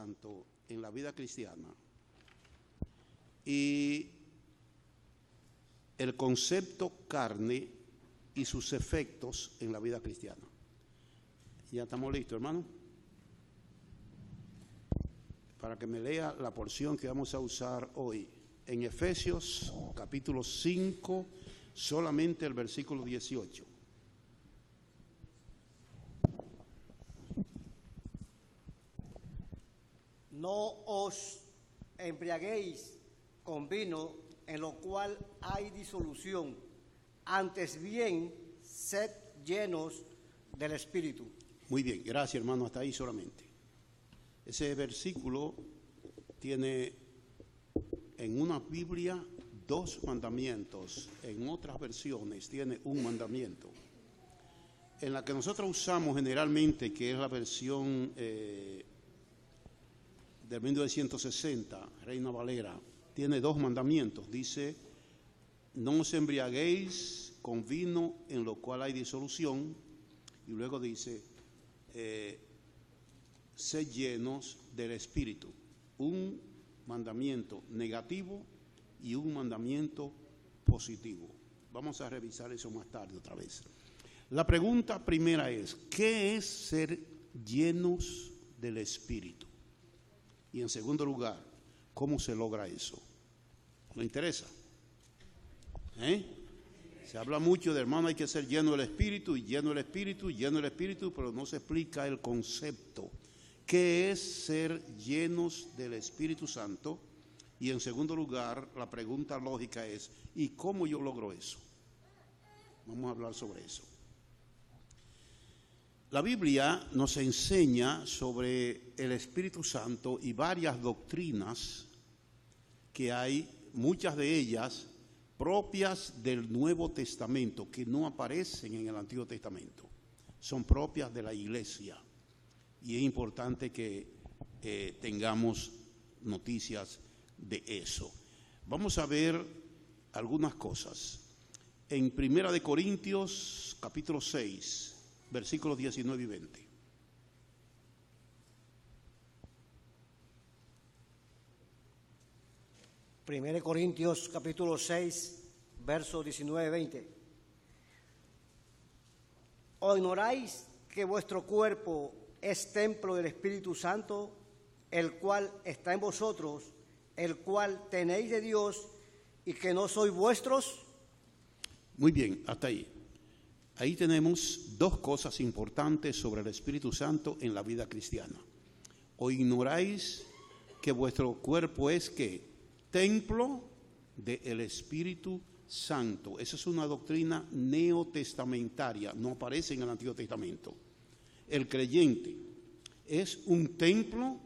Santo en la vida cristiana y el concepto carne y sus efectos en la vida cristiana. Ya estamos listos, hermano, para que me lea la porción que vamos a usar hoy en Efesios capítulo 5, solamente el versículo 18. No os embriaguéis con vino, en lo cual hay disolución, antes bien, sed llenos del Espíritu. Muy bien, gracias, hermano, hasta ahí solamente. Ese versículo tiene en una Biblia 2 mandamientos, en otras versiones tiene un mandamiento. En la que nosotros usamos generalmente, que es la versión del 1960, Reina Valera, tiene 2 mandamientos. Dice: no os embriaguéis con vino en lo cual hay disolución, y luego dice sed llenos del Espíritu. Un mandamiento negativo y un mandamiento positivo. Vamos a revisar eso más tarde otra vez. La pregunta primera es: ¿qué es ser llenos del Espíritu? Y en segundo lugar, ¿cómo se logra eso? ¿Le interesa? Se habla mucho de, hermano, hay que ser lleno del Espíritu, y lleno del Espíritu, y lleno del Espíritu, pero no se explica el concepto. ¿Qué es ser llenos del Espíritu Santo? Y en segundo lugar, la pregunta lógica es: ¿y cómo yo logro eso? Vamos a hablar sobre eso. La Biblia nos enseña sobre el Espíritu Santo y varias doctrinas que hay, muchas de ellas propias del Nuevo Testamento, que no aparecen en el Antiguo Testamento. Son propias de la Iglesia y es importante que tengamos noticias de eso. Vamos a ver algunas cosas. En 1 Corintios capítulo 6, versículos 19 y 20. Primero Corintios capítulo 6, versos 19 y 20. ¿O ignoráis que vuestro cuerpo es templo del Espíritu Santo, el cual está en vosotros, el cual tenéis de Dios, y que no sois vuestros? Muy bien, hasta ahí. Ahí tenemos 2 cosas importantes sobre el Espíritu Santo en la vida cristiana. ¿O ignoráis que vuestro cuerpo es ¿qué? Templo del Espíritu Santo? Esa es una doctrina neotestamentaria, no aparece en el Antiguo Testamento. El creyente es un templo,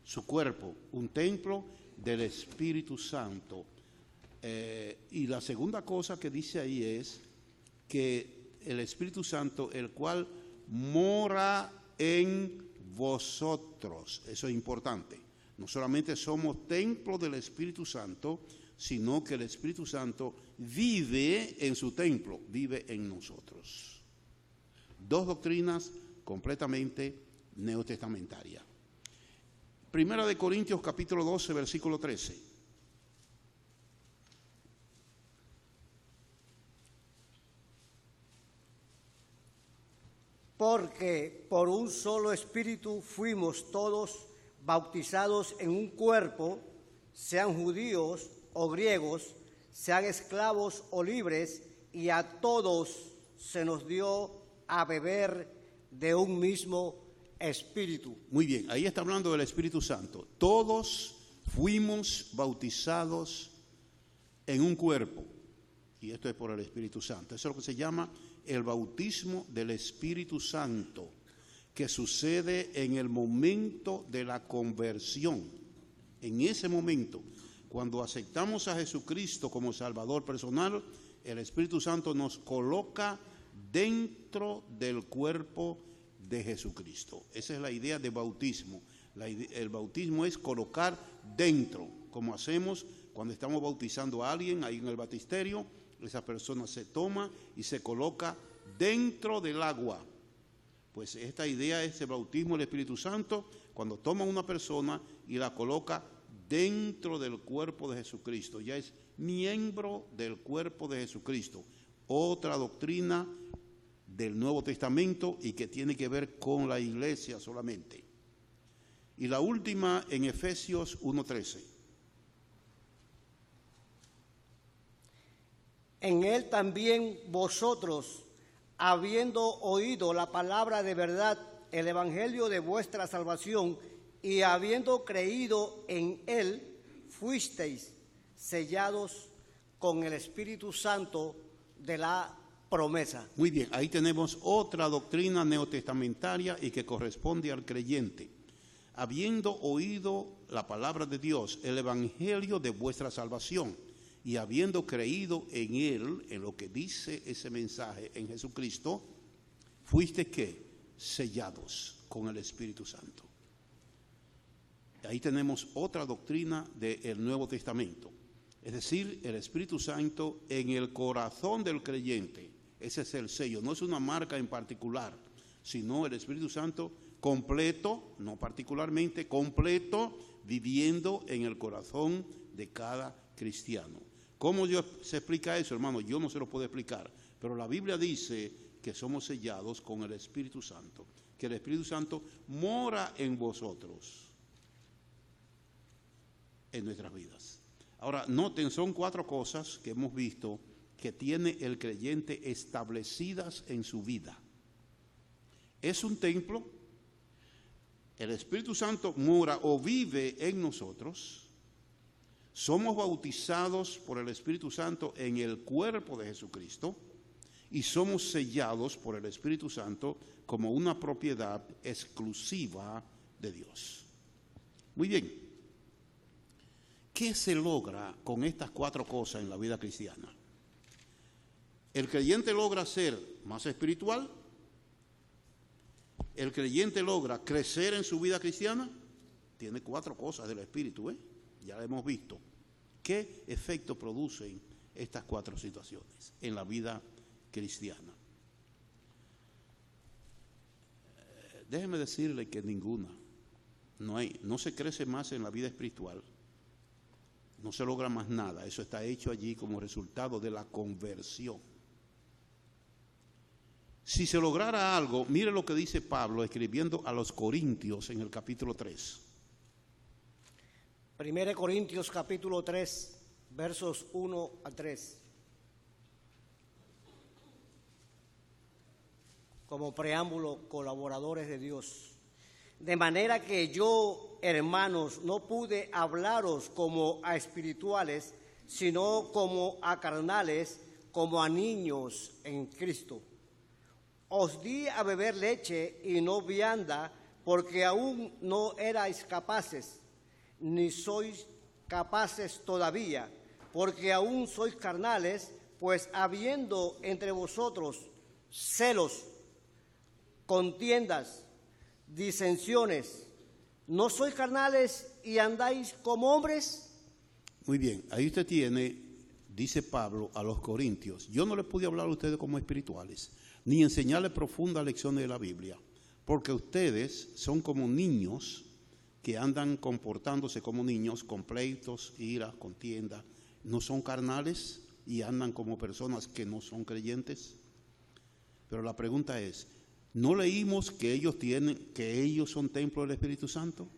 su cuerpo, un templo del Espíritu Santo. Y la segunda cosa que dice ahí es que el Espíritu Santo, el cual mora en vosotros. Eso es importante. No solamente somos templo del Espíritu Santo, sino que el Espíritu Santo vive en su templo, vive en nosotros. 2 doctrinas completamente neotestamentarias. 1 Corintios capítulo 12, versículo 13. Porque por un solo Espíritu fuimos todos bautizados en un cuerpo, sean judíos o griegos, sean esclavos o libres, y a todos se nos dio a beber de un mismo Espíritu. Muy bien, ahí está hablando del Espíritu Santo. Todos fuimos bautizados en un cuerpo, y esto es por el Espíritu Santo. Eso es lo que se llama el bautismo del Espíritu Santo, que sucede en el momento de la conversión. En ese momento, cuando aceptamos a Jesucristo como Salvador personal, el Espíritu Santo nos coloca dentro del cuerpo de Jesucristo. Esa es la idea de bautismo. El bautismo es colocar dentro, como hacemos cuando estamos bautizando a alguien ahí en el baptisterio. Esa persona se toma y se coloca dentro del agua. Pues esta idea es el bautismo del Espíritu Santo, cuando toma una persona y la coloca dentro del cuerpo de Jesucristo, ya es miembro del cuerpo de Jesucristo. Otra doctrina del Nuevo Testamento y que tiene que ver con la iglesia solamente. Y la última en Efesios 1:13. En él también vosotros, habiendo oído la palabra de verdad, el evangelio de vuestra salvación, y habiendo creído en él, fuisteis sellados con el Espíritu Santo de la promesa. Muy bien, ahí tenemos otra doctrina neotestamentaria y que corresponde al creyente. Habiendo oído la palabra de Dios, el evangelio de vuestra salvación, y habiendo creído en él, en lo que dice ese mensaje en Jesucristo, fuiste ¿qué? Sellados con el Espíritu Santo. Ahí tenemos otra doctrina del Nuevo Testamento, es decir, el Espíritu Santo en el corazón del creyente. Ese es el sello, no es una marca en particular, sino el Espíritu Santo completo, no particularmente, completo, viviendo en el corazón de cada cristiano. ¿Cómo se explica eso, hermano? Yo no se lo puedo explicar, pero la Biblia dice que somos sellados con el Espíritu Santo, que el Espíritu Santo mora en vosotros, en nuestras vidas. Ahora, noten, son 4 cosas que hemos visto que tiene el creyente establecidas en su vida. Es un templo, el Espíritu Santo mora o vive en nosotros, somos bautizados por el Espíritu Santo en el cuerpo de Jesucristo y somos sellados por el Espíritu Santo como una propiedad exclusiva de Dios. Muy bien, ¿qué se logra con estas 4 cosas en la vida cristiana? El creyente logra ser más espiritual, el creyente logra crecer en su vida cristiana, tiene 4 cosas del Espíritu, ya lo hemos visto. ¿Qué efecto producen estas 4 situaciones en la vida cristiana? Déjeme decirle que ninguna. No se crece más en la vida espiritual, no se logra más nada. Eso está hecho allí como resultado de la conversión. Si se lograra algo, mire lo que dice Pablo escribiendo a los Corintios en el capítulo 3. 1 Corintios capítulo 3, versos 1 a 3. Como preámbulo, colaboradores de Dios. De manera que yo, hermanos, no pude hablaros como a espirituales, sino como a carnales, como a niños en Cristo. Os di a beber leche y no vianda, porque aún no erais capaces, ni sois capaces todavía, porque aún sois carnales, pues habiendo entre vosotros celos, contiendas, disensiones, ¿no sois carnales y andáis como hombres? Muy bien, ahí usted tiene, dice Pablo a los Corintios, yo no les pude hablar a ustedes como espirituales, ni enseñarles profundas lecciones de la Biblia, porque ustedes son como niños que andan comportándose como niños, con pleitos, iras, contiendas, no son carnales y andan como personas que no son creyentes. Pero la pregunta es, ¿no leímos que ellos son templo del Espíritu Santo?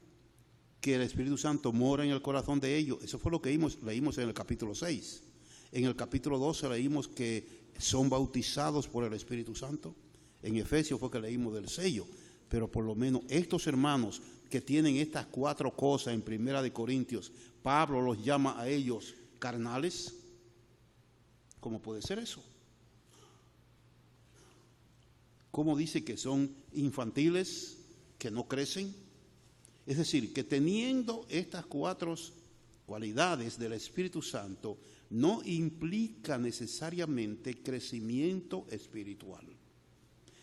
Que el Espíritu Santo mora en el corazón de ellos. Eso fue lo que leímos en el capítulo 6. En el capítulo 12 leímos que son bautizados por el Espíritu Santo. En Efesios fue que leímos del sello. Pero por lo menos estos hermanos que tienen estas 4 cosas en 1 Corintios, Pablo los llama a ellos carnales. ¿Cómo puede ser eso? ¿Cómo dice que son infantiles, que no crecen? Es decir, que teniendo estas 4 cualidades del Espíritu Santo, no implica necesariamente crecimiento espiritual.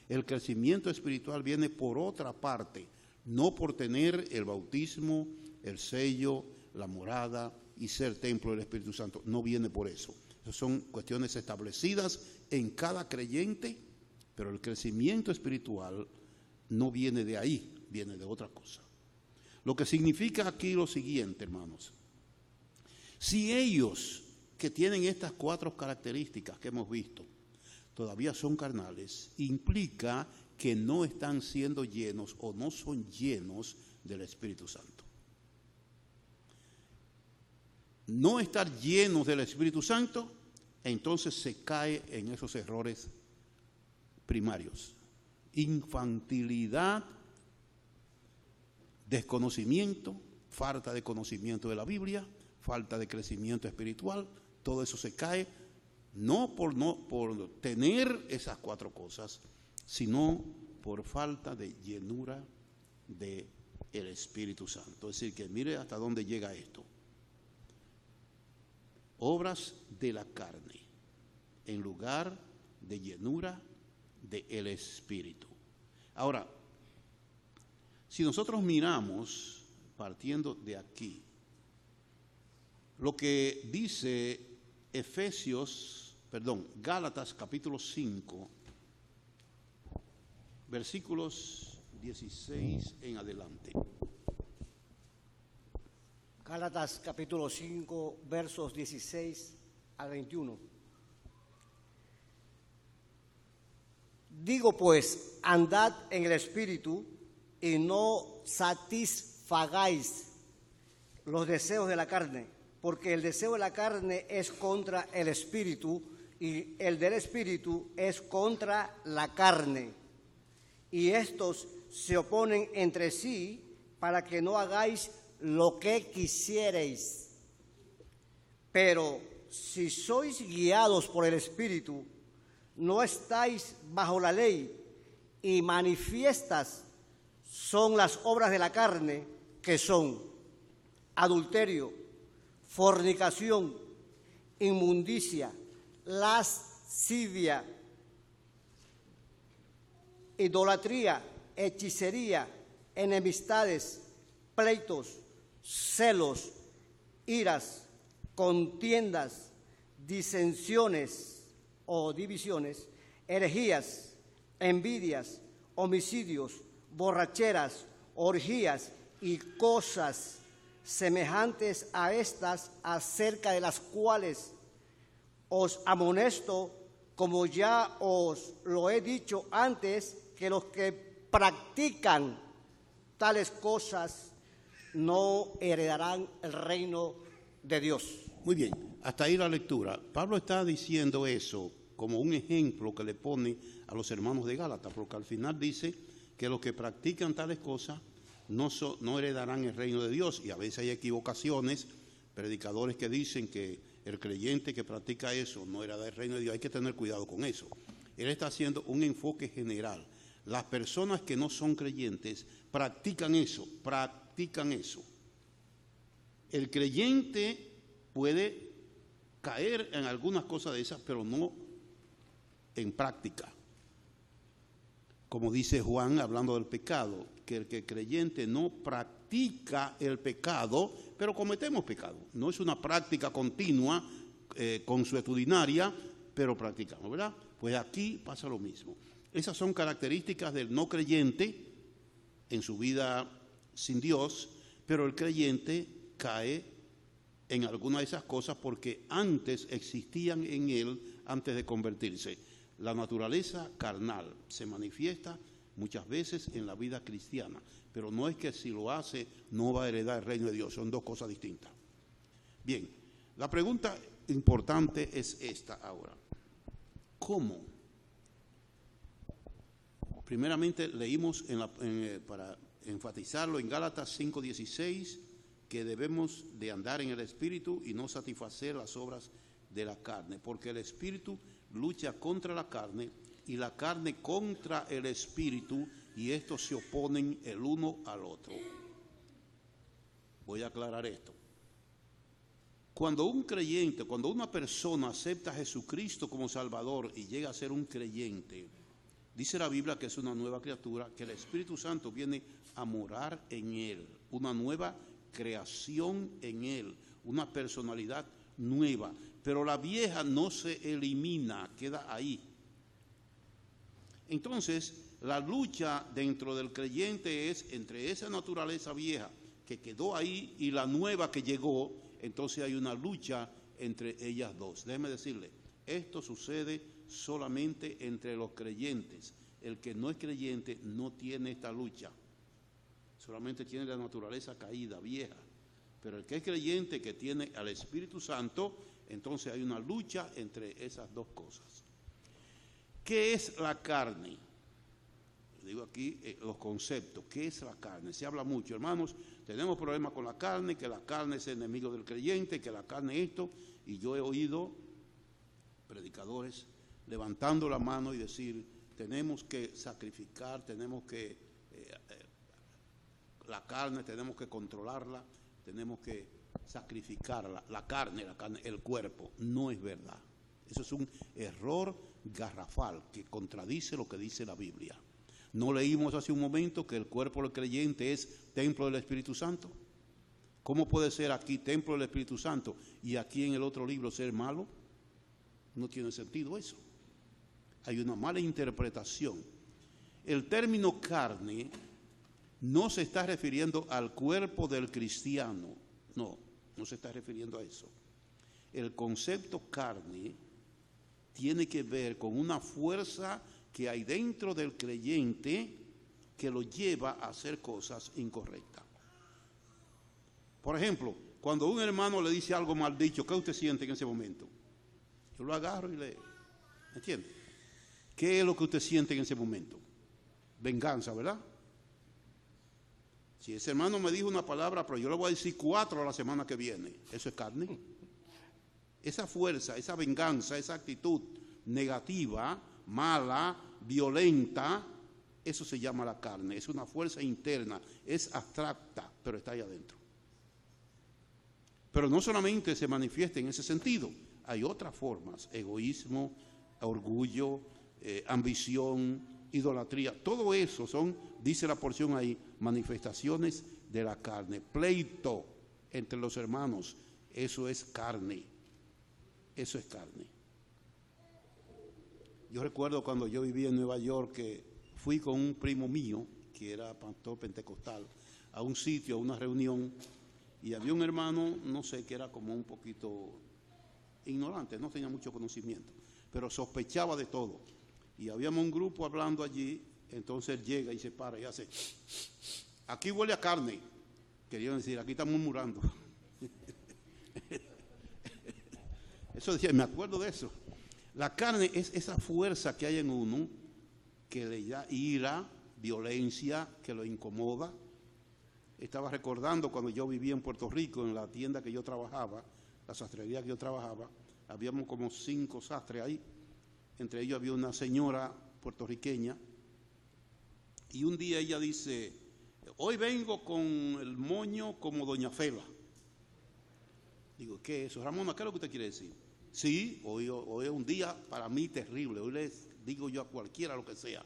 El crecimiento espiritual viene por otra parte, no por tener el bautismo, el sello, la morada y ser templo del Espíritu Santo. No viene por eso. Esas son cuestiones establecidas en cada creyente, pero el crecimiento espiritual no viene de ahí, viene de otra cosa. Lo que significa aquí lo siguiente, hermanos. Si ellos que tienen estas 4 características que hemos visto todavía son carnales, implica que no están siendo llenos o no son llenos del Espíritu Santo. No estar llenos del Espíritu Santo, entonces se cae en esos errores primarios. Infantilidad, desconocimiento, falta de conocimiento de la Biblia, falta de crecimiento espiritual, todo eso se cae, no por tener esas 4 cosas, sino por falta de llenura del Espíritu Santo. Es decir, que mire hasta dónde llega esto. Obras de la carne, en lugar de llenura del Espíritu. Ahora, si nosotros miramos, partiendo de aquí, lo que dice Gálatas capítulo 5, versículos 16 en adelante. Gálatas capítulo 5, versos 16 al 21. Digo pues, andad en el Espíritu y no satisfagáis los deseos de la carne, porque el deseo de la carne es contra el Espíritu y el del Espíritu es contra la carne. Y estos se oponen entre sí para que no hagáis lo que quisierais. Pero si sois guiados por el Espíritu, no estáis bajo la ley, y manifiestas son las obras de la carne, que son adulterio, fornicación, inmundicia, lascivia, idolatría, hechicería, enemistades, pleitos, celos, iras, contiendas, disensiones o divisiones, herejías, envidias, homicidios, borracheras, orgías y cosas semejantes a estas, acerca de las cuales os amonesto, como ya os lo he dicho antes, que los que practican tales cosas no heredarán el reino de Dios. Muy bien, hasta ahí la lectura. Pablo está diciendo eso como un ejemplo que le pone a los hermanos de Gálatas, porque al final dice que los que practican tales cosas no heredarán el reino de Dios. Y a veces hay equivocaciones, predicadores que dicen que el creyente que practica eso no hereda el reino de Dios. Hay que tener cuidado con eso. Él está haciendo un enfoque general. Las personas que no son creyentes practican eso. El creyente puede caer en algunas cosas de esas, pero no en práctica. Como dice Juan, hablando del pecado, que el creyente no practica el pecado, pero cometemos pecado. No es una práctica continua, consuetudinaria, pero practicamos, ¿verdad? Pues aquí pasa lo mismo. Esas son características del no creyente en su vida sin Dios, pero el creyente cae en alguna de esas cosas porque antes existían en él, antes de convertirse. La naturaleza carnal se manifiesta muchas veces en la vida cristiana, pero no es que si lo hace no va a heredar el reino de Dios, son dos cosas distintas. Bien, la pregunta importante es esta ahora. ¿Cómo? Primeramente leímos para enfatizarlo en Gálatas 5:16 que debemos de andar en el Espíritu y no satisfacer las obras de la carne, porque el Espíritu lucha contra la carne y la carne contra el Espíritu, y estos se oponen el uno al otro. Voy a aclarar esto. Cuando un creyente, cuando una persona acepta a Jesucristo como Salvador y llega a ser un creyente, dice la Biblia que es una nueva criatura, que el Espíritu Santo viene a morar en él, una nueva creación en él, una personalidad nueva, pero la vieja no se elimina, queda ahí. Entonces, la lucha dentro del creyente es entre esa naturaleza vieja que quedó ahí y la nueva que llegó, entonces hay una lucha entre ellas dos. Déjeme decirle, esto sucede solamente entre los creyentes. El que no es creyente no tiene esta lucha, solamente tiene la naturaleza caída, vieja. Pero el que es creyente, que tiene al Espíritu Santo, entonces hay una lucha entre esas dos cosas. ¿Qué es la carne? Digo aquí los conceptos. ¿Qué es la carne? Se habla mucho, hermanos, tenemos problemas con la carne, que la carne es enemigo del creyente, que la carne es esto, y yo he oído predicadores levantando la mano y decir, tenemos que sacrificar, tenemos que, la carne tenemos que controlarla, tenemos que sacrificarla, la carne, el cuerpo. No es verdad. Eso es un error garrafal que contradice lo que dice la Biblia. ¿No leímos hace un momento que el cuerpo del creyente es templo del Espíritu Santo? ¿Cómo puede ser aquí templo del Espíritu Santo y aquí en el otro libro ser malo? No tiene sentido eso. Hay una mala interpretación. El término carne no se está refiriendo al cuerpo del cristiano. No, no se está refiriendo a eso. El concepto carne tiene que ver con una fuerza que hay dentro del creyente que lo lleva a hacer cosas incorrectas. Por ejemplo, cuando un hermano le dice algo mal dicho, ¿qué usted siente en ese momento? Yo lo agarro y le... ¿Entiende? ¿Qué es lo que usted siente en ese momento? Venganza, ¿verdad? Si ese hermano me dijo una palabra, pero yo le voy a decir 4 la semana que viene, ¿eso es carne? Esa fuerza, esa venganza, esa actitud negativa, mala, violenta, eso se llama la carne. Es una fuerza interna, es abstracta, pero está ahí adentro. Pero no solamente se manifiesta en ese sentido, hay otras formas: egoísmo, orgullo, ambición, idolatría. Todo eso son, dice la porción ahí, manifestaciones de la carne. Pleito entre los hermanos, eso es carne. Eso es carne. Yo recuerdo cuando yo vivía en Nueva York que fui con un primo mío, que era pastor pentecostal, a un sitio, a una reunión, y había un hermano, no sé, que era como un poquito ignorante, no tenía mucho conocimiento, pero sospechaba de todo. Y habíamos un grupo hablando allí, entonces él llega y se para y hace, aquí huele a carne. Querían decir, aquí están murmurando. Eso decía, me acuerdo de eso. La carne es esa fuerza que hay en uno que le da ira, violencia, que lo incomoda. Estaba recordando cuando yo vivía en Puerto Rico, en la tienda que yo trabajaba, la sastrería que yo trabajaba, habíamos como 5 sastres ahí. Entre ellos había una señora puertorriqueña, y un día ella dice, hoy vengo con el moño como doña Fela. Digo, ¿qué es eso? Ramona, ¿qué es lo que usted quiere decir? Sí, hoy es un día para mí terrible, hoy les digo yo a cualquiera lo que sea,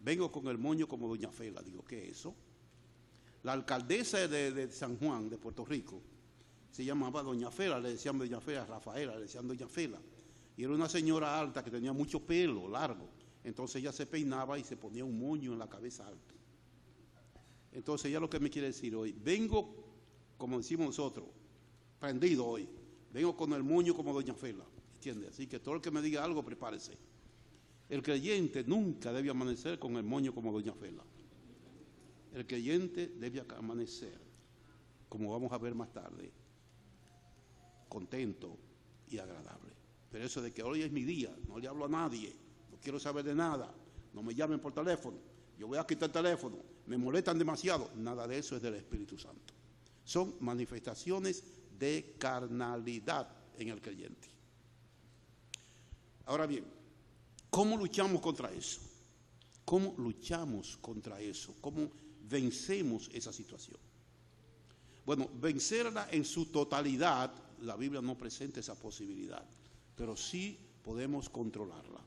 vengo con el moño como doña Fela. Digo, ¿qué es eso? La alcaldesa de San Juan, de Puerto Rico, se llamaba doña Fela, le decían doña Fela, Rafaela, le decían doña Fela. Y era una señora alta que tenía mucho pelo largo. Entonces ella se peinaba y se ponía un moño en la cabeza alto. Entonces ella lo que me quiere decir hoy, vengo, como decimos nosotros, prendido hoy. Vengo con el moño como doña Fela. ¿Entiendes? Así que todo el que me diga algo, prepárese. El creyente nunca debe amanecer con el moño como doña Fela. El creyente debe amanecer, como vamos a ver más tarde, contento y agradable. Pero eso de que hoy es mi día, no le hablo a nadie, no quiero saber de nada, no me llamen por teléfono, yo voy a quitar el teléfono, me molestan demasiado, nada de eso es del Espíritu Santo. Son manifestaciones de carnalidad en el creyente. Ahora bien, ¿cómo luchamos contra eso? ¿Cómo luchamos contra eso? ¿Cómo vencemos esa situación? Bueno, vencerla en su totalidad, la Biblia no presenta esa posibilidad, pero sí podemos controlarla.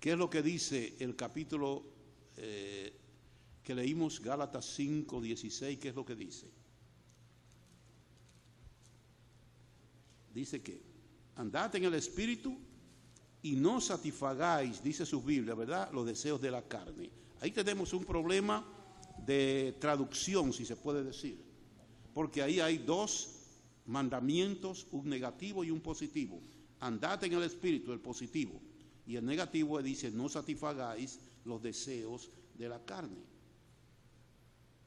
¿Qué es lo que dice el capítulo que leímos, Gálatas 5:16? ¿Qué es lo que dice? Dice que andad en el Espíritu y no satisfagáis, dice su Biblia, ¿verdad?, los deseos de la carne. Ahí tenemos un problema de traducción, si se puede decir, porque ahí hay dos mandamientos, un negativo y un positivo. Andad en el espíritu, el positivo, y el negativo dice, no satisfagáis los deseos de la carne.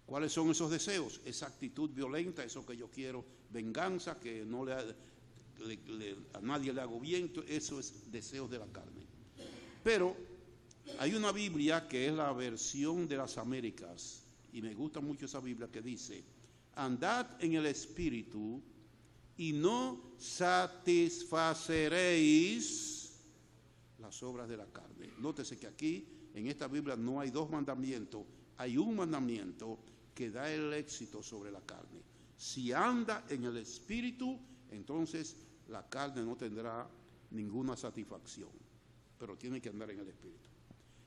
¿Cuáles son esos deseos? Esa actitud violenta, eso que yo quiero, venganza, que no a nadie le hago bien, eso es deseos de la carne. Pero hay una Biblia que es la versión de las Américas, y me gusta mucho esa Biblia que dice, andad en el espíritu y no satisfaceréis las obras de la carne. Nótese que aquí en esta Biblia no hay dos mandamientos, hay un mandamiento que da el éxito sobre la carne. Si anda en el espíritu, entonces la carne no tendrá ninguna satisfacción, pero tiene que andar en el espíritu.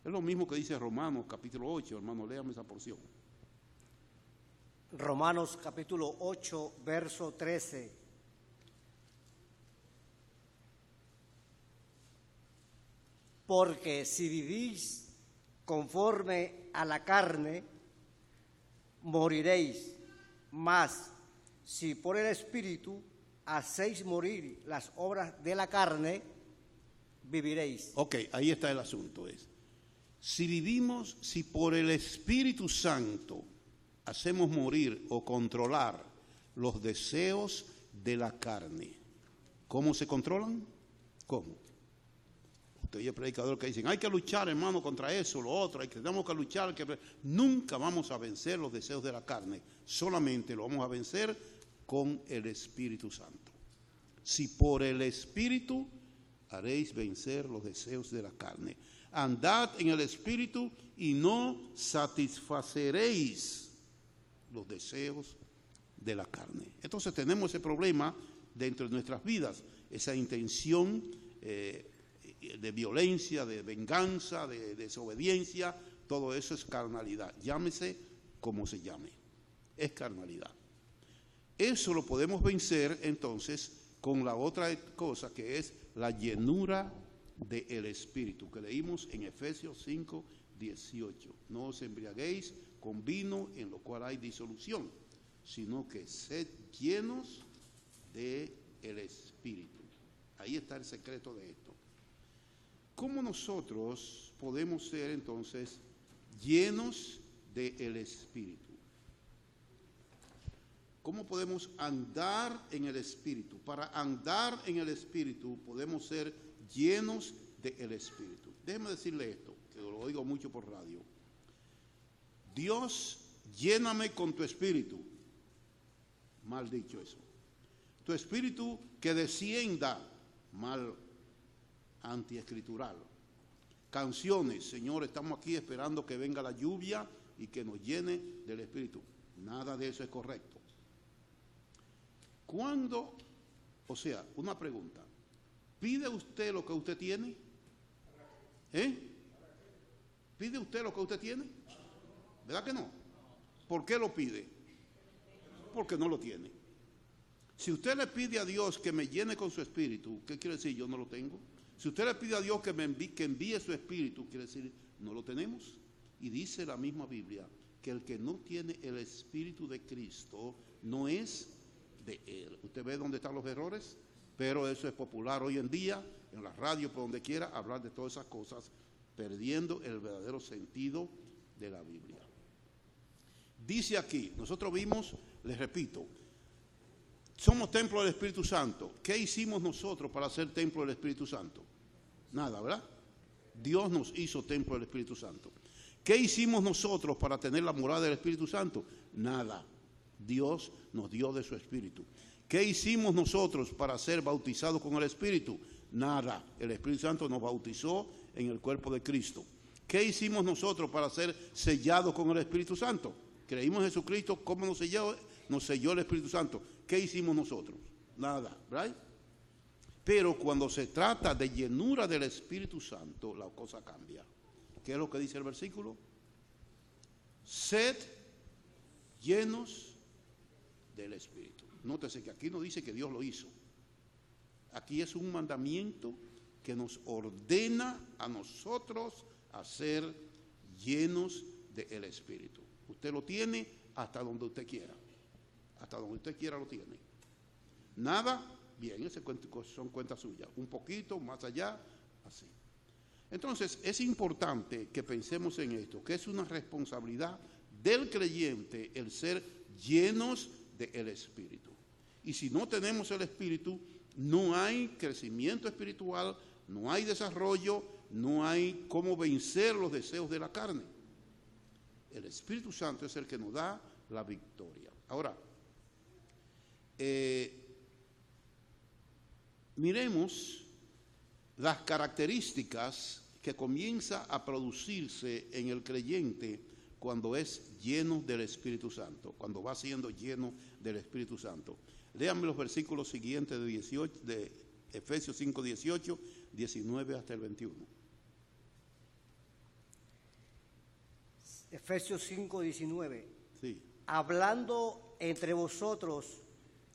Es lo mismo que dice Romanos capítulo 8, hermano, léame esa porción. Romanos capítulo 8, verso 13. Porque si vivís conforme a la carne, moriréis, mas si por el Espíritu hacéis morir las obras de la carne, viviréis. Ok, ahí está el asunto. Si por el Espíritu Santo hacemos morir o controlar los deseos de la carne, ¿cómo se controlan? ¿Cómo? Usted oye predicadores que dicen, hay que luchar, hermano, contra eso, lo otro, tenemos que luchar. Nunca vamos a vencer los deseos de la carne, solamente lo vamos a vencer con el Espíritu Santo. Si por el Espíritu haréis vencer los deseos de la carne. Andad en el Espíritu y no satisfaceréis los deseos de la carne. Entonces tenemos ese problema dentro de nuestras vidas, esa intención de violencia, de venganza, de desobediencia, todo eso es carnalidad. Llámese como se llame, es carnalidad. Eso lo podemos vencer entonces con la otra cosa que es la llenura del Espíritu, que leímos en Efesios 5, 18. No os embriaguéis con vino en lo cual hay disolución, sino que sed llenos del Espíritu. Ahí está el secreto de esto. ¿Cómo nosotros podemos ser entonces llenos del Espíritu? ¿Cómo podemos andar en el Espíritu? Para andar en el Espíritu podemos ser llenos del Espíritu. Déjeme decirle esto, que lo oigo mucho por radio. Dios, lléname con tu Espíritu. Mal dicho eso. Tu Espíritu que descienda, mal, antiescritural. Canciones, Señor, estamos aquí esperando que venga la lluvia y que nos llene del Espíritu. Nada de eso es correcto. ¿Cuándo? O sea, una pregunta. ¿Pide usted lo que usted tiene? ¿Pide usted lo que usted tiene? ¿Verdad que no? ¿Por qué lo pide? Porque no lo tiene. Si usted le pide a Dios que me llene con su espíritu, ¿qué quiere decir? Yo no lo tengo. Si usted le pide a Dios que envíe su espíritu, quiere decir, no lo tenemos. Y dice la misma Biblia que el que no tiene el espíritu de Cristo no es de él. Usted ve dónde están los errores, pero eso es popular hoy en día, en la radio, por donde quiera, hablar de todas esas cosas, perdiendo el verdadero sentido de la Biblia. Dice aquí, nosotros vimos, les repito, somos templo del Espíritu Santo. ¿Qué hicimos nosotros para ser templo del Espíritu Santo? Nada, ¿verdad? Dios nos hizo templo del Espíritu Santo. ¿Qué hicimos nosotros para tener la morada del Espíritu Santo? Nada. Dios nos dio de su Espíritu. ¿Qué hicimos nosotros para ser bautizados con el Espíritu? Nada. El Espíritu Santo nos bautizó en el cuerpo de Cristo. ¿Qué hicimos nosotros para ser sellados con el Espíritu Santo? Creímos en Jesucristo, ¿cómo nos selló? Nos selló el Espíritu Santo. ¿Qué hicimos nosotros? Nada, ¿right? Pero cuando se trata de llenura del Espíritu Santo, la cosa cambia. ¿Qué es lo que dice el versículo? Sed llenos del Espíritu. Nótese que aquí no dice que Dios lo hizo. Aquí es un mandamiento que nos ordena a nosotros a ser llenos del Espíritu. Usted lo tiene hasta donde usted quiera. Hasta donde usted quiera lo tiene. Nada, bien, esas son cuentas suyas. Un poquito, más allá, así. Entonces, es importante que pensemos en esto, que es una responsabilidad del creyente el ser llenos del Espíritu. Y si no tenemos el Espíritu, no hay crecimiento espiritual, no hay desarrollo, no hay cómo vencer los deseos de la carne. El Espíritu Santo es el que nos da la victoria. Ahora, miremos las características que comienza a producirse en el creyente cuando es lleno del Espíritu Santo, cuando va siendo lleno del Espíritu Santo. Léanme los versículos siguientes de Efesios 5, 18, 19 hasta el 21. Efesios 5, 19. Sí. Hablando entre vosotros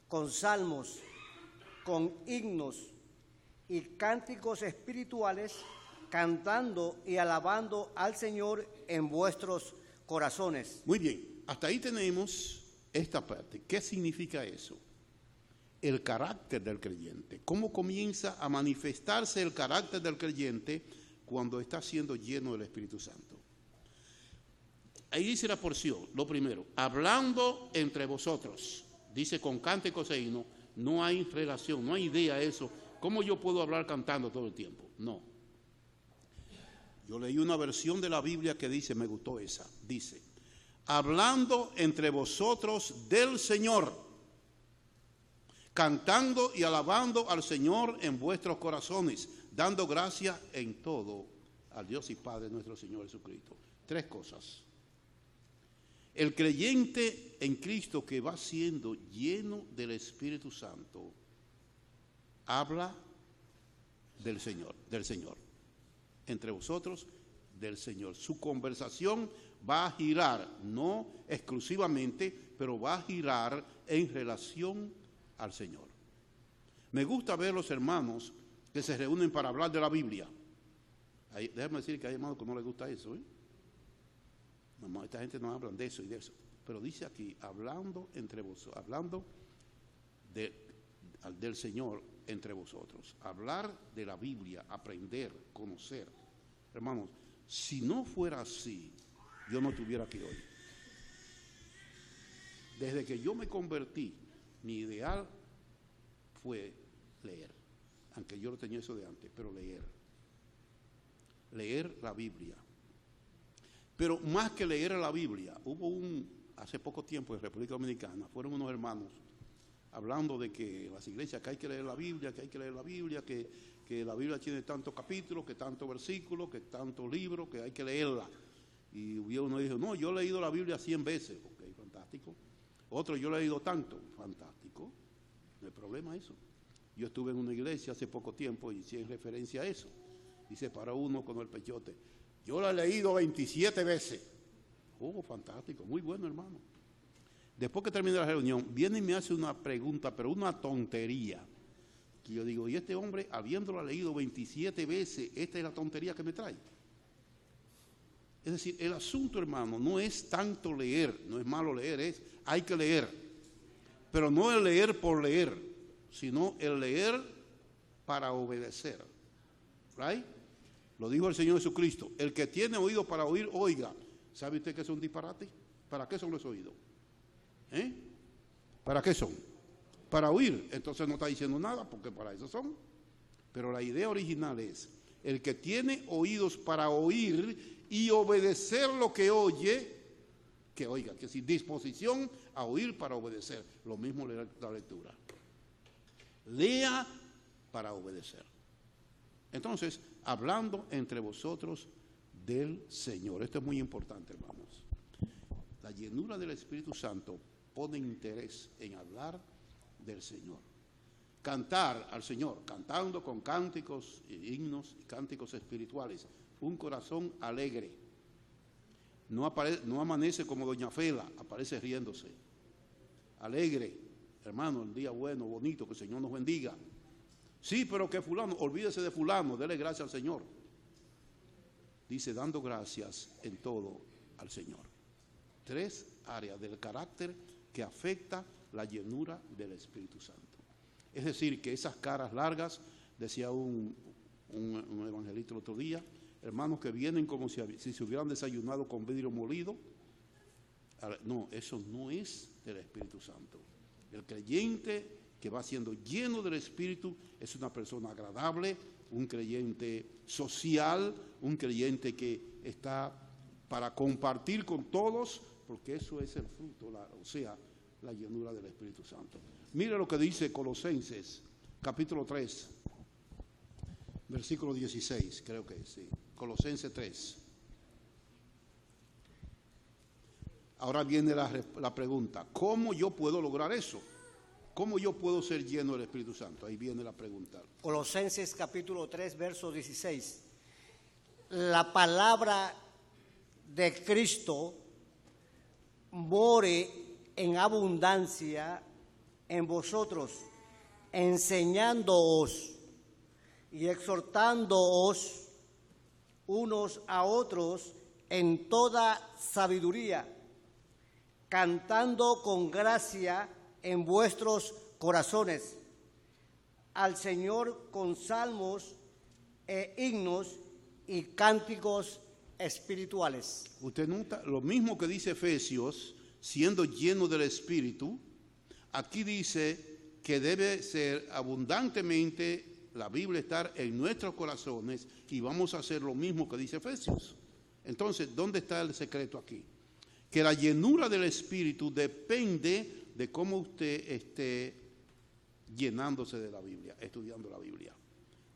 con salmos, con himnos y cánticos espirituales, cantando y alabando al Señor en vuestros corazones. Muy bien, hasta ahí tenemos esta parte. ¿Qué significa eso? El carácter del creyente. ¿Cómo comienza a manifestarse el carácter del creyente cuando está siendo lleno del Espíritu Santo? Ahí dice la porción, lo primero, hablando entre vosotros, dice con cánticos e himnos, no hay relación, no hay idea de eso. ¿Cómo yo puedo hablar cantando todo el tiempo? No. Yo leí una versión de la Biblia que dice, me gustó esa, dice, hablando entre vosotros del Señor, cantando y alabando al Señor en vuestros corazones, dando gracias en todo al Dios y Padre nuestro Señor Jesucristo. Tres cosas. El creyente en Cristo que va siendo lleno del Espíritu Santo, habla del Señor. Entre vosotros, del Señor. Su conversación va a girar, no exclusivamente, pero va a girar en relación al Señor. Me gusta ver los hermanos que se reúnen para hablar de la Biblia. Déjame decir que hay hermanos que no les gusta eso, ¿eh? No, esta gente no habla de eso y de eso. Pero dice aquí, hablando entre vosotros, hablando del Señor entre vosotros. Hablar de la Biblia, aprender, conocer. Hermanos, si no fuera así, yo no estuviera aquí hoy. Desde que yo me convertí, mi ideal fue leer. Aunque yo lo tenía eso de antes, pero leer. Leer la Biblia. Pero más que leer la Biblia, hace poco tiempo en República Dominicana, fueron unos hermanos hablando de que las iglesias, que hay que leer la Biblia, que la Biblia tiene tantos capítulos, que tantos versículos, que tantos libros, que hay que leerla. Y uno dijo, no, yo he leído la Biblia 100 veces, ok, fantástico. Otro, yo he leído tanto, fantástico. No hay problema eso. Yo estuve en una iglesia hace poco tiempo y hice referencia a eso. Y se paró uno con el pechote. Yo la he leído 27 veces. Oh, fantástico, muy bueno, hermano. Después que termine la reunión, viene y me hace una pregunta, pero una tontería. Que yo digo, y este hombre, habiéndola leído 27 veces, esta es la tontería que me trae. Es decir, el asunto, hermano, no es tanto leer, no es malo leer, hay que leer. Pero no el leer por leer, sino el leer para obedecer. ¿Right? Lo dijo el Señor Jesucristo, el que tiene oído para oír, oiga. ¿Sabe usted que es un disparate? ¿Para qué son los oídos? ¿Para qué son? Para oír. Entonces no está diciendo nada, porque para eso son. Pero la idea original es, el que tiene oídos para oír y obedecer lo que oye, que oiga, que sin disposición a oír para obedecer. Lo mismo leer la lectura. Lea para obedecer. Entonces, hablando entre vosotros del Señor. Esto es muy importante, hermanos. La llenura del Espíritu Santo pone interés en hablar del Señor. Cantar al Señor, cantando con cánticos, himnos y cánticos espirituales. Un corazón alegre. No amanece como doña Fela, aparece riéndose. Alegre, hermano, el día bueno, bonito, que el Señor nos bendiga. Sí, pero que fulano, olvídese de fulano, dele gracias al Señor. Dice, dando gracias en todo al Señor. 3 áreas del carácter que afecta la llenura del Espíritu Santo. Es decir, que esas caras largas, decía un evangelista el otro día, hermanos que vienen como si se hubieran desayunado con vidrio molido. No, eso no es del Espíritu Santo. El creyente que va siendo lleno del Espíritu es una persona agradable, un creyente social, un creyente que está para compartir con todos, porque eso es el fruto, la llenura del Espíritu Santo. Mire lo que dice Colosenses, capítulo 3, versículo 16, creo que sí. Colosenses 3. Ahora viene la pregunta, ¿cómo yo puedo lograr eso? ¿Cómo yo puedo ser lleno del Espíritu Santo? Ahí viene la pregunta. Colosenses capítulo 3, verso 16. La palabra de Cristo more en abundancia en vosotros, enseñándoos y exhortándoos unos a otros en toda sabiduría, cantando con gracia en vuestros corazones al Señor con salmos e himnos y cánticos espirituales. Usted nota lo mismo que dice Efesios, siendo lleno del Espíritu, aquí dice que debe ser abundantemente la Biblia estar en nuestros corazones y vamos a hacer lo mismo que dice Efesios. Entonces, ¿dónde está el secreto aquí? Que la llenura del Espíritu depende de cómo usted esté llenándose de la Biblia, estudiando la Biblia.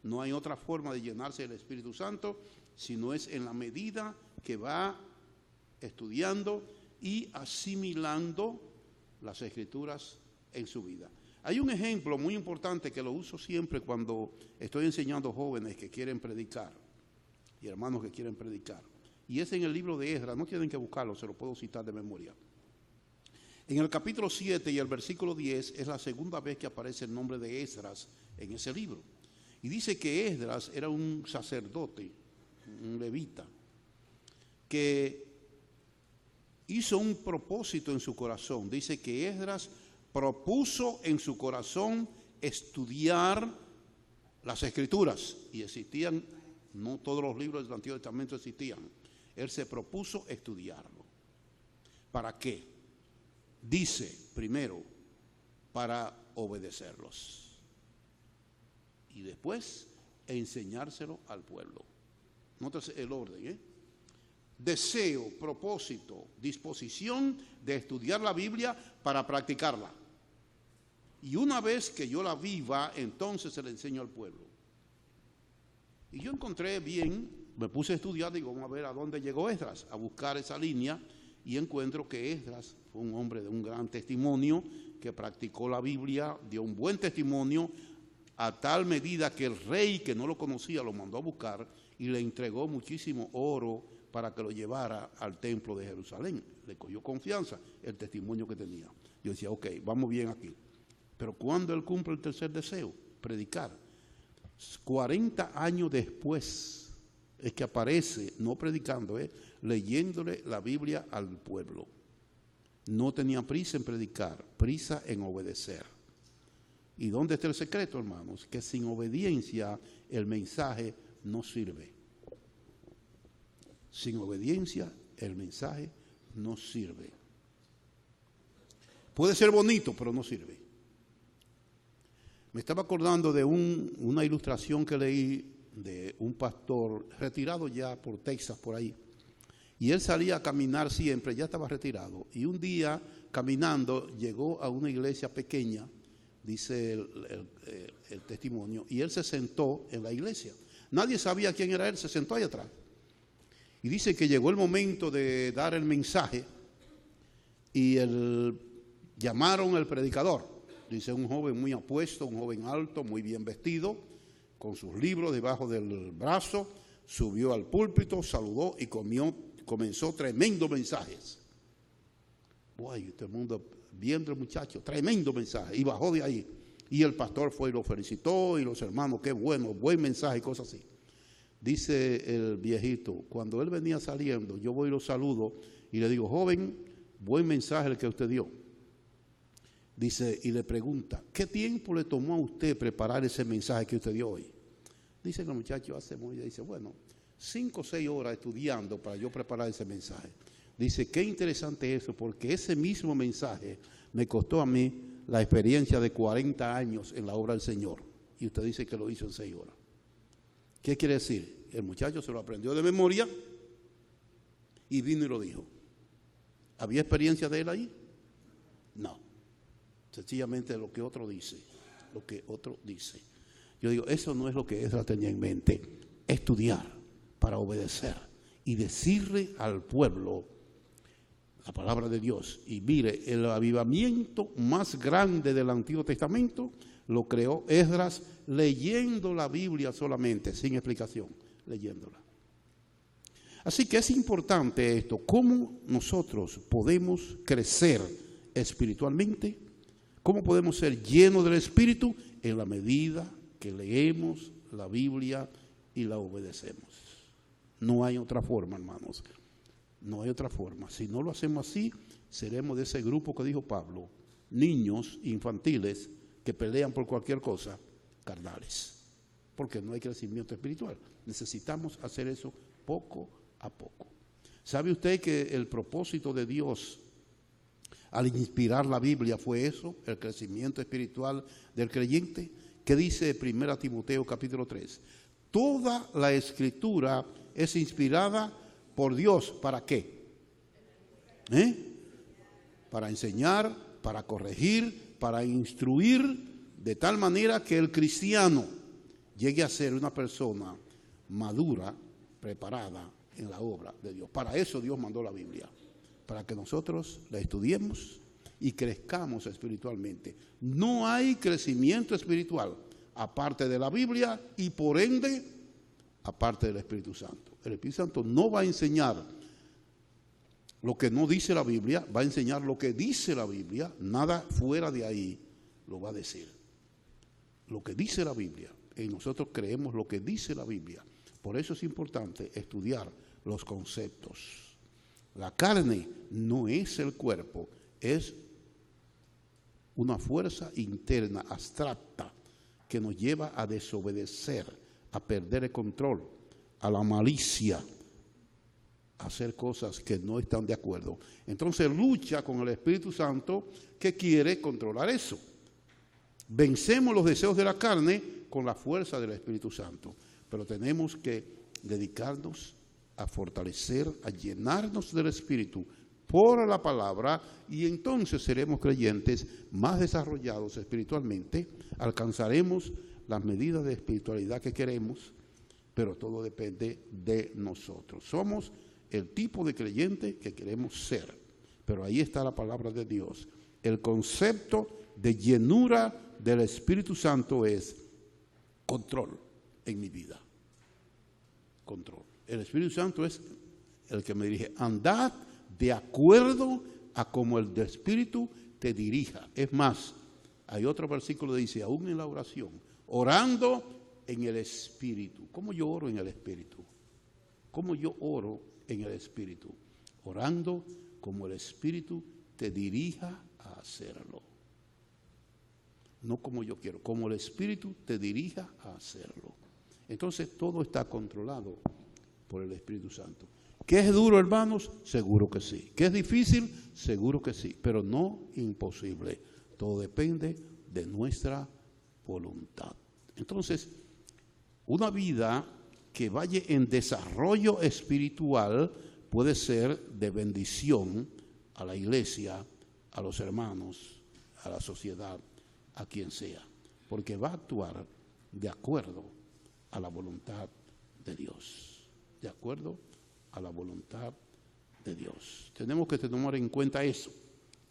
No hay otra forma de llenarse del Espíritu Santo si no es en la medida que va estudiando y asimilando las Escrituras en su vida. Hay un ejemplo muy importante que lo uso siempre cuando estoy enseñando jóvenes que quieren predicar y hermanos que quieren predicar. Y es en el libro de Esdras, no tienen que buscarlo, se lo puedo citar de memoria. En el capítulo 7 y el versículo 10 es la segunda vez que aparece el nombre de Esdras en ese libro. Y dice que Esdras era un sacerdote, un levita, que hizo un propósito en su corazón. Dice que Esdras propuso en su corazón estudiar las Escrituras. Y existían, no todos los libros del Antiguo Testamento existían. Él se propuso estudiarlo. ¿Para qué? Dice, primero, para obedecerlos. Y después, enseñárselo al pueblo. Nótese el orden, Deseo, propósito, disposición de estudiar la Biblia para practicarla. Y una vez que yo la viva, entonces se la enseño al pueblo. Y yo encontré bien, me puse a estudiar, digo, vamos a ver a dónde llegó Esdras, a buscar esa línea, y encuentro que Esdras fue un hombre de un gran testimonio, que practicó la Biblia, dio un buen testimonio, a tal medida que el rey, que no lo conocía, lo mandó a buscar y le entregó muchísimo oro para que lo llevara al templo de Jerusalén. Le cogió confianza el testimonio que tenía. Yo decía, ok, vamos bien aquí. Pero ¿cuándo él cumple el tercer deseo? Predicar. 40 años después es que aparece, no predicando, leyéndole la Biblia al pueblo. No tenía prisa en predicar, prisa en obedecer. ¿Y dónde está el secreto, hermanos? Que sin obediencia el mensaje no sirve. Sin obediencia el mensaje no sirve. Puede ser bonito, pero no sirve. Me estaba acordando de una ilustración que leí de un pastor retirado ya por Texas, por ahí. Y él salía a caminar siempre, ya estaba retirado. Y un día, caminando, llegó a una iglesia pequeña, dice el testimonio, y él se sentó en la iglesia. Nadie sabía quién era él, se sentó ahí atrás. Y dice que llegó el momento de dar el mensaje y llamaron al predicador. Dice, un joven muy apuesto, un joven alto, muy bien vestido, con sus libros debajo del brazo, subió al púlpito, saludó y comenzó tremendo mensajes. Guay, todo el mundo viendo el muchacho, tremendo mensaje, y bajó de ahí. Y el pastor fue y lo felicitó, y los hermanos, qué bueno, buen mensaje y cosas así. Dice el viejito, cuando él venía saliendo, yo voy y lo saludo, y le digo, joven, buen mensaje el que usted dio. Dice, y le pregunta, ¿qué tiempo le tomó a usted preparar ese mensaje que usted dio hoy? Dice que el muchacho hace muy bien, dice, bueno, 5 o 6 horas estudiando para yo preparar ese mensaje. Dice, qué interesante eso, porque ese mismo mensaje me costó a mí la experiencia de 40 años en la obra del Señor. Y usted dice que lo hizo en 6 horas. ¿Qué quiere decir? El muchacho se lo aprendió de memoria y vino y lo dijo. ¿Había experiencia de él ahí? No. Sencillamente lo que otro dice. Lo que otro dice. Yo digo, eso no es lo que Esdras tenía en mente. Estudiar para obedecer y decirle al pueblo la palabra de Dios. Y mire, el avivamiento más grande del Antiguo Testamento lo creó Esdras leyendo la Biblia solamente, sin explicación, leyéndola. Así que es importante esto, cómo nosotros podemos crecer espiritualmente, cómo podemos ser llenos del Espíritu en la medida que leemos la Biblia y la obedecemos. No hay otra forma, hermanos. No hay otra forma. Si no lo hacemos así, seremos de ese grupo que dijo Pablo, niños infantiles que pelean por cualquier cosa, carnales. Porque no hay crecimiento espiritual. Necesitamos hacer eso poco a poco. ¿Sabe usted que el propósito de Dios al inspirar la Biblia fue eso, el crecimiento espiritual del creyente? ¿Qué dice 1 Timoteo capítulo 3? Toda la escritura es inspirada por Dios. ¿Para qué? Para enseñar, para corregir, para instruir, de tal manera que el cristiano llegue a ser una persona madura, preparada en la obra de Dios. Para eso Dios mandó la Biblia, para que nosotros la estudiemos y crezcamos espiritualmente. No hay crecimiento espiritual aparte de la Biblia y por ende aparte del Espíritu Santo. El Espíritu Santo no va a enseñar lo que no dice la Biblia, va a enseñar lo que dice la Biblia, nada fuera de ahí lo va a decir. Lo que dice la Biblia, y nosotros creemos lo que dice la Biblia. Por eso es importante estudiar los conceptos. La carne no es el cuerpo, es una fuerza interna, abstracta, que nos lleva a desobedecer, a perder el control, a la malicia, a hacer cosas que no están de acuerdo. Entonces lucha con el Espíritu Santo que quiere controlar eso. Vencemos los deseos de la carne con la fuerza del Espíritu Santo, pero tenemos que dedicarnos a fortalecer, a llenarnos del Espíritu por la palabra, y entonces seremos creyentes más desarrollados espiritualmente, alcanzaremos las medidas de espiritualidad que queremos, pero todo depende de nosotros. Somos el tipo de creyente que queremos ser, pero ahí está la palabra de Dios. El concepto de llenura del Espíritu Santo es control en mi vida. Control. El Espíritu Santo es el que me dirige. Andad de acuerdo a como el Espíritu te dirija. Es más, hay otro versículo que dice, aún en la oración, orando en el Espíritu. ¿Cómo yo oro en el Espíritu? ¿Cómo yo oro en el Espíritu? Orando como el Espíritu te dirija a hacerlo. No como yo quiero, como el Espíritu te dirija a hacerlo. Entonces todo está controlado por el Espíritu Santo. ¿Qué es duro, hermanos? Seguro que sí. ¿Qué es difícil? Seguro que sí, pero no imposible. Todo depende de nuestra voluntad. Entonces, una vida que vaya en desarrollo espiritual puede ser de bendición a la iglesia, a los hermanos, a la sociedad, a quien sea, porque va a actuar de acuerdo a la voluntad de Dios, de acuerdo a la voluntad de Dios. Tenemos que tomar en cuenta eso.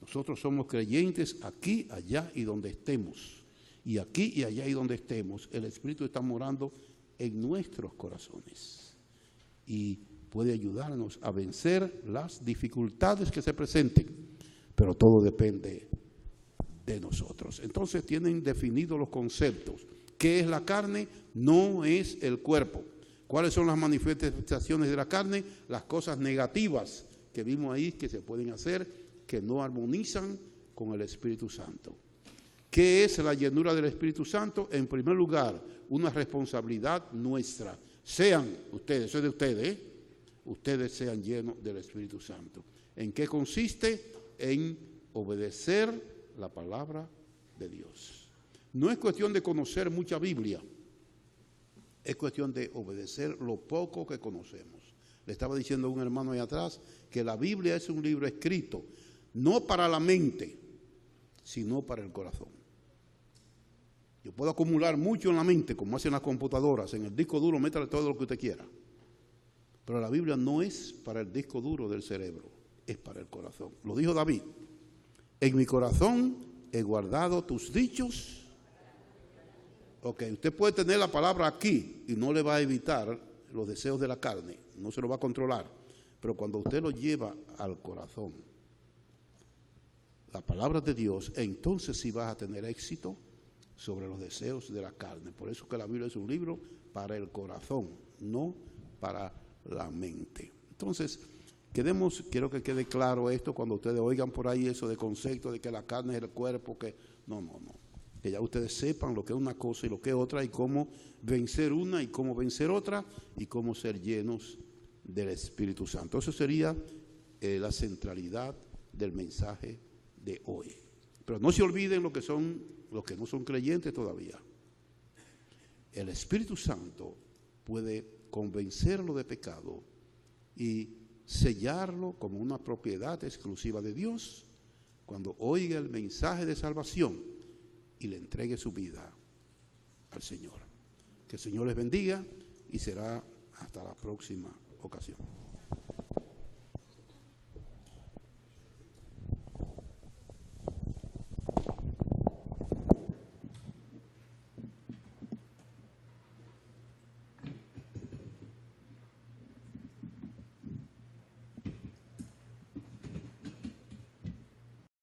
Nosotros somos creyentes aquí, allá y donde estemos. Y aquí y allá y donde estemos, el Espíritu está morando en nuestros corazones. Y puede ayudarnos a vencer las dificultades que se presenten. Pero todo depende de nosotros. Entonces tienen definidos los conceptos. ¿Qué es la carne? No es el cuerpo. ¿Cuáles son las manifestaciones de la carne? Las cosas negativas que vimos ahí que se pueden hacer que no armonizan con el Espíritu Santo. ¿Qué es la llenura del Espíritu Santo? En primer lugar, una responsabilidad nuestra. Sean ustedes, eso es de ustedes, ustedes sean llenos del Espíritu Santo. ¿En qué consiste? En obedecer la palabra de Dios. No es cuestión de conocer mucha Biblia, es cuestión de obedecer lo poco que conocemos. Le estaba diciendo a un hermano ahí atrás que la Biblia es un libro escrito, no para la mente, sino para el corazón. Yo puedo acumular mucho en la mente, como hacen las computadoras, en el disco duro, métale todo lo que usted quiera. Pero la Biblia no es para el disco duro del cerebro, es para el corazón. Lo dijo David, en mi corazón he guardado tus dichos. Ok, usted puede tener la palabra aquí y no le va a evitar los deseos de la carne, no se lo va a controlar. Pero cuando usted lo lleva al corazón, la palabra de Dios, entonces sí vas a tener éxito sobre los deseos de la carne. Por eso que la Biblia es un libro para el corazón, no para la mente. Entonces, quiero que quede claro esto cuando ustedes oigan por ahí eso de concepto de que la carne es el cuerpo, que no. Que ya ustedes sepan lo que es una cosa y lo que es otra, y cómo vencer una y cómo vencer otra, y cómo ser llenos del Espíritu Santo. Eso sería la centralidad del mensaje de hoy. Pero no se olviden los que no son creyentes todavía. El Espíritu Santo puede convencerlo de pecado y sellarlo como una propiedad exclusiva de Dios cuando oiga el mensaje de salvación y le entregue su vida al Señor. Que el Señor les bendiga y será hasta la próxima ocasión.